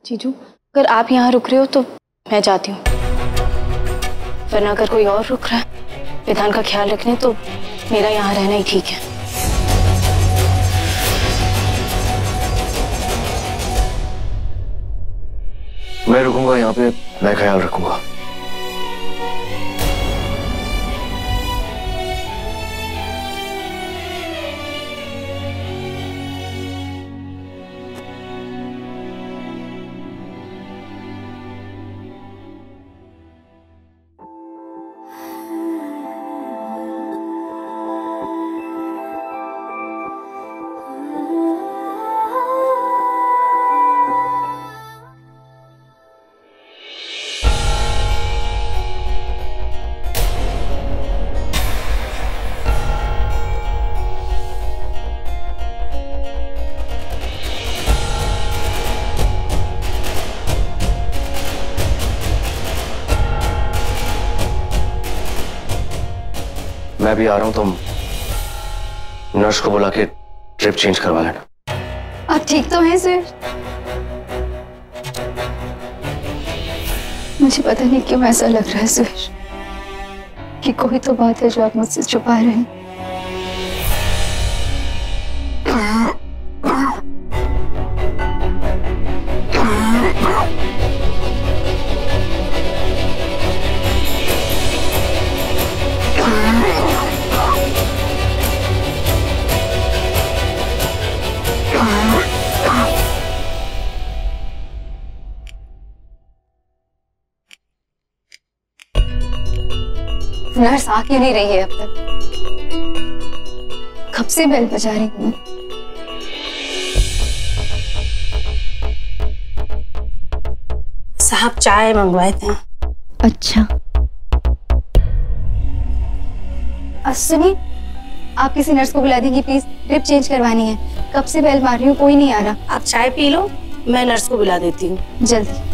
जीजू, अगर आप यहाँ रुक रहे हो तो मैं जाती हूँ, वरना अगर कोई और रुक रहा है विधान का ख्याल रखने तो मेरा यहाँ रहना ही ठीक है। मैं रुकूंगा यहाँ पे, मैं ख्याल रखूंगा। मैं भी आ रहा हूं, तुम नर्स को बुला के ट्रिप चेंज करवा लेना। आप ठीक तो हैं सर? मुझे पता नहीं क्यों ऐसा लग रहा है सर कि कोई तो बात है जो आप मुझसे छुपा रहे हैं। नर्स आ क्यों नहीं रही है अब तक? कब से बेल बजा रही हूँ। साहब चाय मंगवाए थे। अच्छा, सुनिए, आप किसी नर्स को बुला दीजिए प्लीज, ट्रिप चेंज करवानी है। कब से बेल मार रही हूँ, कोई नहीं आ रहा। आप चाय पी लो, मैं नर्स को बुला देती हूँ। जल्दी।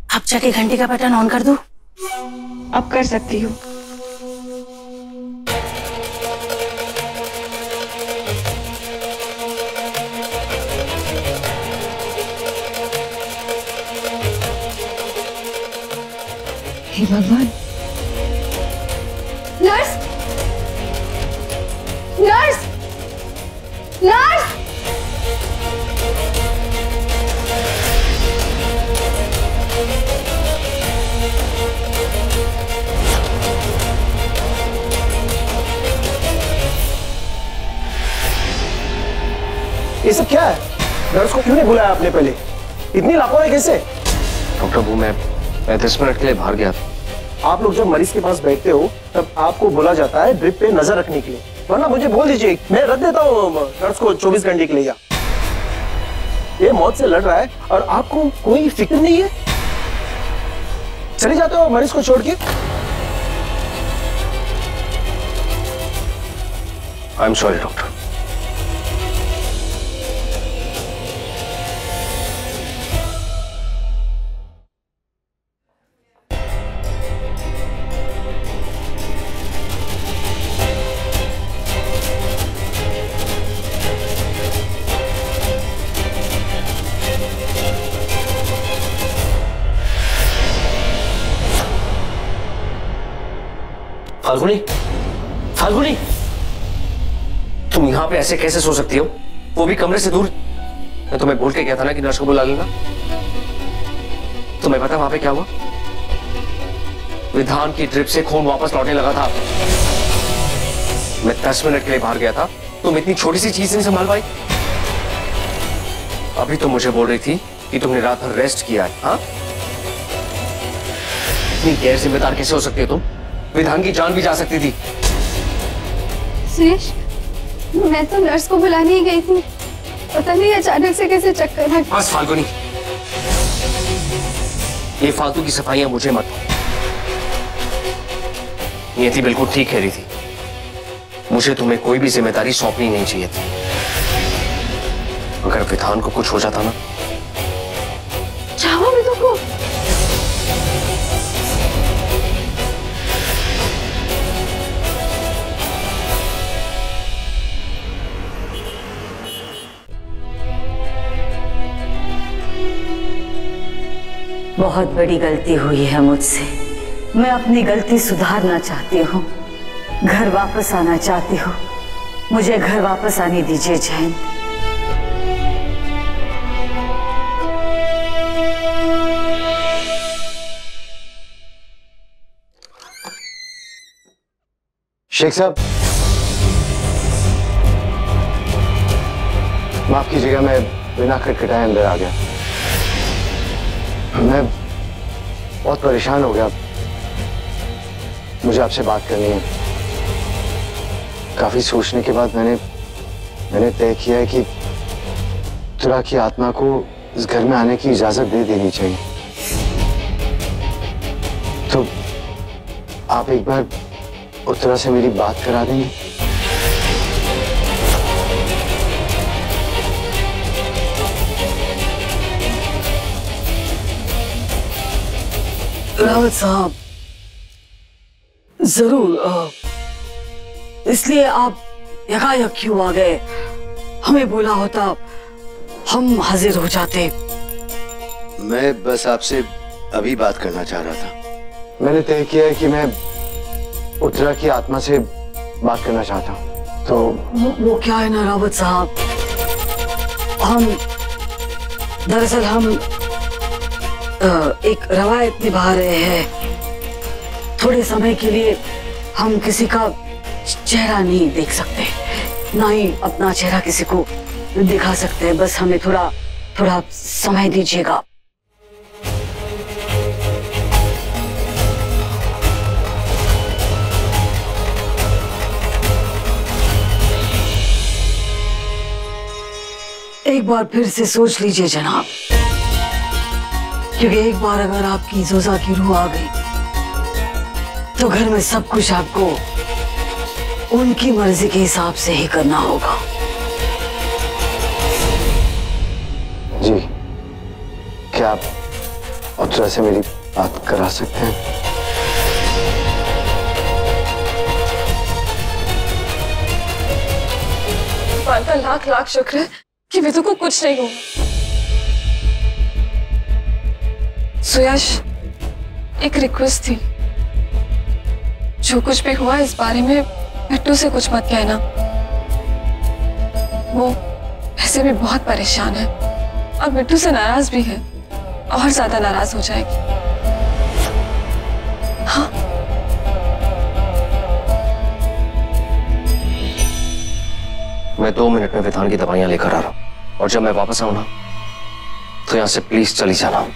आप जाके घंटे का बटन ऑन कर दो। अब कर सकती हूँ। हे भगवान! नर्स! नर्स! नर्स! ये सब क्या है? नर्स को क्यों नहीं बुलाया आपने पहले? इतनी लापरवाही कैसे? डॉक्टर वो मैं 10 मिनट के लिए बाहर गया था। आप लोग जब मरीज के पास बैठते हो तब आपको बोला जाता है ड्रिप पे नजर रखने के लिए, वरना मुझे बोल दीजिए, मैं रख देता हूँ नर्स को 24 घंटे के लिए। ये मौत से लड़ रहा है और आपको कोई फिक्र नहीं है? चले जाते हो मरीज को छोड़ के? I am sorry doctor. Falguni, Falguni, तुम यहाँ पे ऐसे कैसे सो सकती हो? वो भी कमरे से दूर। मैं तुम्हें बोल के गया था ना कि नर्स को बुला लेना। तुम्हें पता वहां पे क्या हुआ? विधान की ड्रिप से खून वापस लौटने लगा था। मैं 10 मिनट के लिए बाहर गया था, तुम इतनी छोटी सी चीज नहीं संभाल पाई। अभी तो मुझे बोल रही थी कि तुमने रात भर रेस्ट किया है। हाँ, इतनी गैर जिम्मेदार कैसे हो सकती हो तुम? विधान की जान भी जा सकती थी। सुरेश, मैं तो नर्स को बुलाने ही गई थी, पता नहीं अचानक से कैसे चक्कर आ गया। बस फाल्गुनी, ये फालतू की सफाइयां मुझे मत दो। नियति बिल्कुल ठीक कह रही थी, मुझे तुम्हें कोई भी जिम्मेदारी सौंपनी नहीं चाहिए थी। अगर विधान को कुछ हो जाता ना। चाहो विधु को? बहुत बड़ी गलती हुई है मुझसे। मैं अपनी गलती सुधारना चाहती हूँ, घर वापस आना चाहती हूँ। मुझे घर वापस आने दीजिए जयंत। शेख साहब, माफ कीजिएगा, मैं बिना खटखटाए अंदर आ गया। मैं बहुत परेशान हो गया। मुझे आपसे बात करनी है। काफी सोचने के बाद मैंने तय किया है कि उत्तरा की आत्मा को इस घर में आने की इजाजत दे देनी चाहिए। तो आप एक बार उत्तरा से मेरी बात करा देंगे? रावत साहब, जरूर। इसलिए आप यकायक क्यों आ गए? हमें बोला होता, हम हाजिर हो जाते। मैं बस आपसे अभी बात करना चाह रहा था। मैंने तय किया है कि मैं उत्तरा की आत्मा से बात करना चाहता हूँ। तो वो क्या है ना रावत साहब, दरअसल हम एक रवायत निभा रहे हैं। थोड़े समय के लिए हम किसी का चेहरा नहीं देख सकते, ना ही अपना चेहरा किसी को दिखा सकते हैं। बस हमें थोड़ा समय दीजिएगा। एक बार फिर से सोच लीजिए जनाब, क्योंकि एक बार अगर आपकी जोजा की रूह आ गई तो घर में सब कुछ आपको उनकी मर्जी के हिसाब से ही करना होगा। जी, क्या आप उत्तरा से मेरी बात करा सकते हैं? भगवान का लाख लाख शुक्र है कि विदु को कुछ नहीं हुआ। सुयश, एक रिक्वेस्ट थी, जो कुछ भी हुआ इस बारे में बिट्टू से कुछ मत कहना। वो वैसे भी बहुत परेशान है और बिट्टू से नाराज भी है, और ज्यादा नाराज हो जाएगी। हाँ, मैं 2 मिनट में विधान की दवाइयां लेकर आ रहा हूं, और जब मैं वापस आऊं ना तो यहां से प्लीज चली जाना।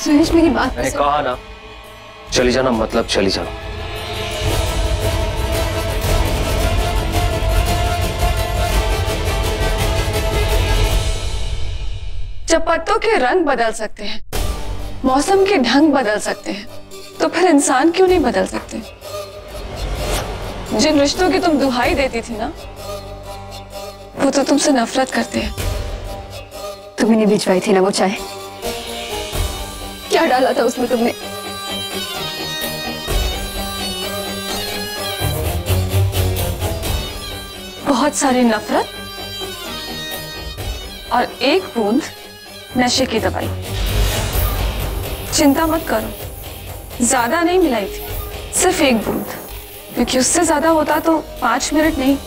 सुरेश, मेरी बात मैंने कहा ना, चली जाना मतलब चली जाना। जब पत्तों के रंग बदल सकते हैं, मौसम के ढंग बदल सकते हैं, तो फिर इंसान क्यों नहीं बदल सकते? जिन रिश्तों की तुम दुहाई देती थी ना, वो तो तुमसे नफरत करते हैं। तुम्हें नहीं भिजवाई थी ना वो चाय? क्या डाला था उसमें तुमने? बहुत सारी नफरत और एक बूंद नशे की दवाई। चिंता मत करो, ज्यादा नहीं मिलाई थी, सिर्फ एक बूंद, क्योंकि उससे ज्यादा होता तो 5 मिनट नहीं,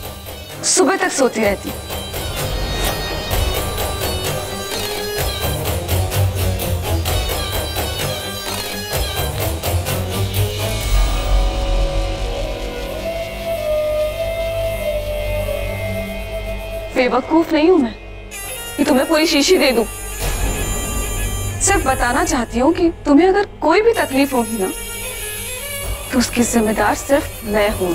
सुबह तक सोती रहती। बेवकूफ नहीं हूं मैं कि तुम्हें पूरी शीशी दे दूं। सिर्फ बताना चाहती हूँ कि तुम्हें अगर कोई भी तकलीफ होगी ना, तो उसकी जिम्मेदार सिर्फ मैं हूं।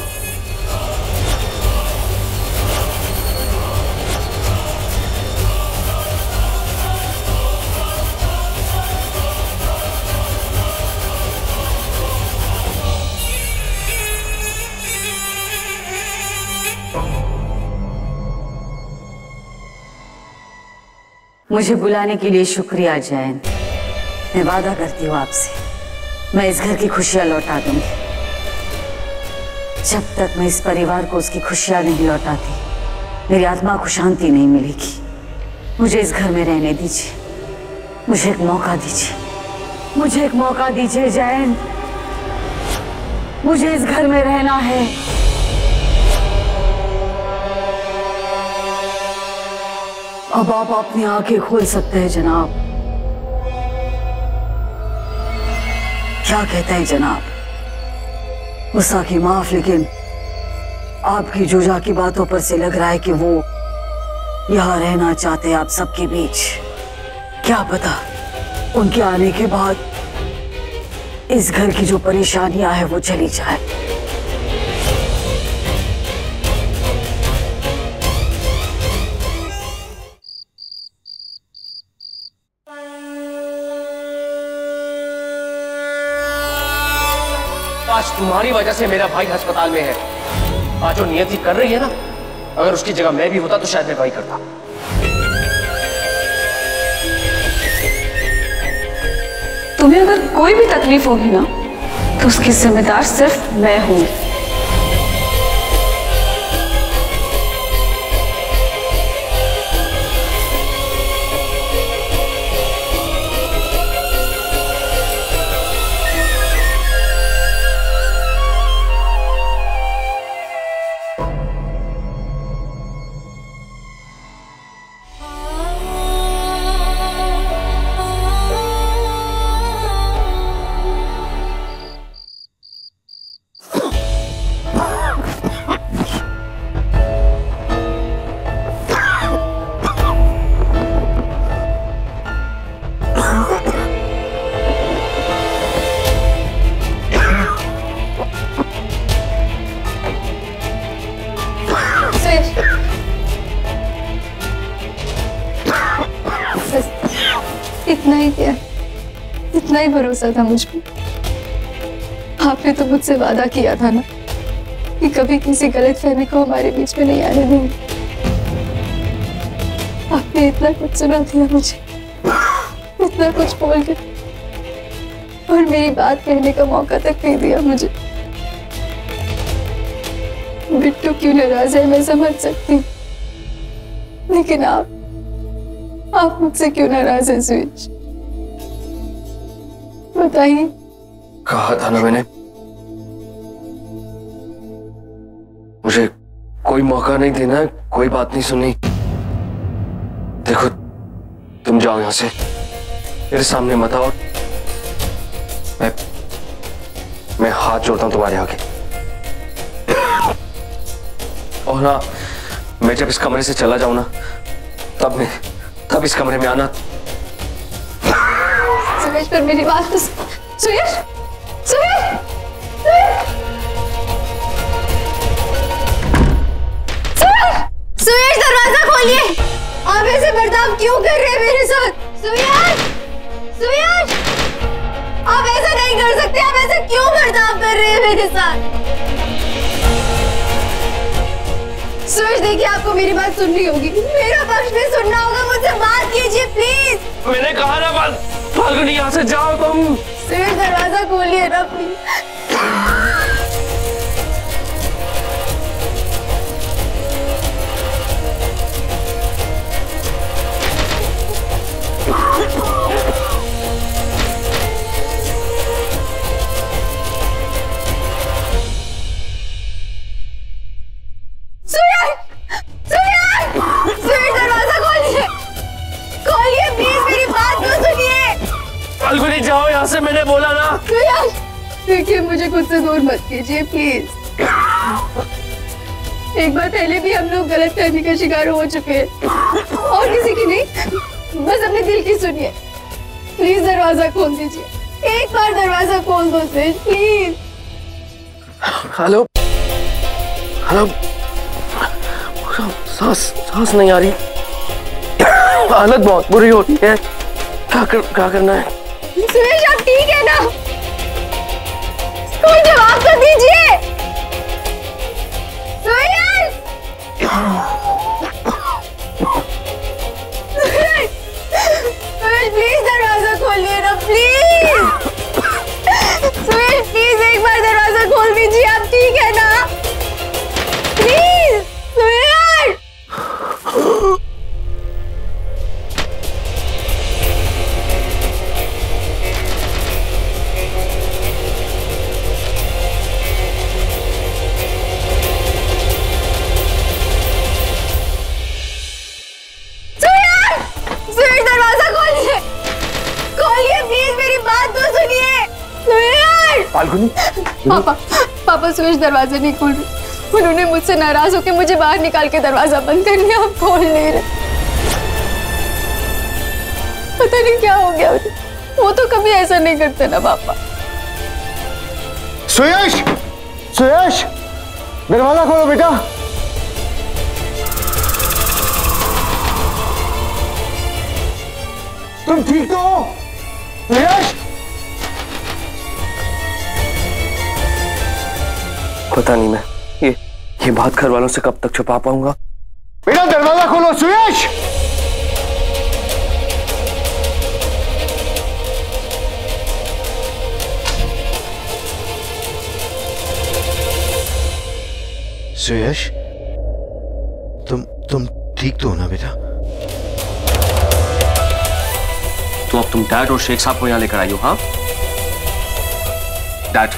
मुझे बुलाने के लिए शुक्रिया जयंत। मैं वादा करती हूँ आपसे, मैं इस घर की खुशियां लौटा दूंगी। जब तक मैं इस परिवार को उसकी खुशियां नहीं लौटाती, मेरी आत्मा को शांति नहीं मिलेगी। मुझे इस घर में रहने दीजिए, मुझे एक मौका दीजिए, मुझे एक मौका दीजिए जैन, मुझे इस घर में रहना है। अब आप अपनी आंखें खोल सकते हैं जनाब। क्या कहते हैं जनाब? गुस्सा की माफ, लेकिन आपकी जोजा की बातों पर से लग रहा है कि वो यहाँ रहना चाहते हैं आप सबके बीच। क्या पता उनके आने के बाद इस घर की जो परेशानियां हैं वो चली जाए। आज तुम्हारी वजह से मेरा भाई अस्पताल में है। आज जो नियति कर रही है ना, अगर उसकी जगह मैं भी होता तो शायद मैं वही करता। तुम्हें अगर कोई भी तकलीफ होगी ना तो उसकी जिम्मेदार सिर्फ मैं हूं। इतना ही क्या, इतना ही भरोसा था मुझ पर। आपने तो मुझसे वादा किया था ना कि कभी किसी गलतफहमी को हमारे बीच में नहीं आने देंगे। आपने इतना कुछ सुना दिया मुझे, इतना कुछ बोल के, और मेरी बात कहने का मौका तक नहीं दिया मुझे। बिट्टू क्यों नाराज है मैं समझ सकती हूँ, लेकिन आप मुझसे क्यों नाराज हैं सुयश? बताइए। कहा था ना मैंने, मुझे कोई मौका नहीं देना है, कोई बात नहीं सुननी। देखो तुम जाओ यहां से, मेरे सामने मत आओ। मैं हाथ जोड़ता हूं तुम्हारे आगे। और हाँ, मैं जब इस कमरे से चला जाऊं ना, तब इस कमरे में आना। सुयश पर मेरी बात तो सुयश दरवाजा खोलिए। आप ऐसे बर्ताव क्यों कर रहे हैं मेरे साथ? सुयश आप ऐसा नहीं कर सकते। आप ऐसा क्यों बर्ताव कर रहे हैं मेरे साथ? सुयश देखिए, आपको मेरी बात सुननी होगी, मेरा पक्ष भी सुनना होगा। मुझसे बात कीजिए प्लीज। मैंने कहा ना बात, फाल्गुनी यहाँ से जाओ तुम। सुयश दरवाजा खोलिए ना प्लीज। फाल्गुनी जाओ यहाँ से, मैंने बोला ना। देखिए मुझे खुद से दूर मत कीजिए प्लीज। एक बार पहले भी हम लोग गलतफहमी का शिकार हो चुके हैं, और किसी की नहीं, बस अपने दिल की सुनिए। प्लीज दरवाजा खोल दीजिए, एक बार दरवाजा खोल दो प्लीज। हेलो हेलो, सांस नहीं आ रही, हालत बहुत बुरी हो रही है। क्या करना है? सुयश आप ठीक है ना? कोई जवाब तो दीजिए। सुयश प्लीज दरवाजा खोलिए ना प्लीज। सुयश प्लीज एक बार दरवाजा खोल दीजिए। आप ठीक है ना? प्लीज सुयश। फाल्गुनी। पापा सुरेश दरवाजा नहीं खोल रहे। उन्होंने मुझसे नाराज होकर मुझे बाहर निकाल के दरवाजा बंद कर लिया। अब खोल नहीं रहे। पता नहीं क्या हो गया उन्हें। वो तो कभी ऐसा नहीं करते ना पापा। सुयश, सुयश, दरवाजा खोलो बेटा। तुम ठीक तो हो? सुयश, पता नहीं मैं ये बात घर वालों से कब तक छुपा पाऊंगा। बेटा दरवाजा खोलो सुयश। सुयश, तुम ठीक तो हो ना बेटा? तो अब तुम डैड और शेख साहब को यहां लेकर आई हो? हाँ डैड,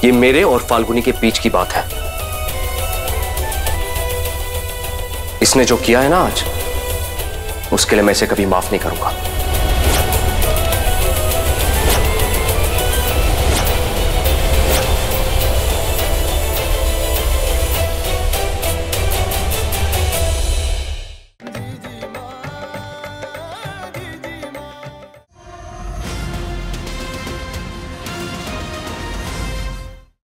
ये मेरे और फाल्गुनी के बीच की बात है। इसने जो किया है ना आज, उसके लिए मैं इसे कभी माफ नहीं करूंगा।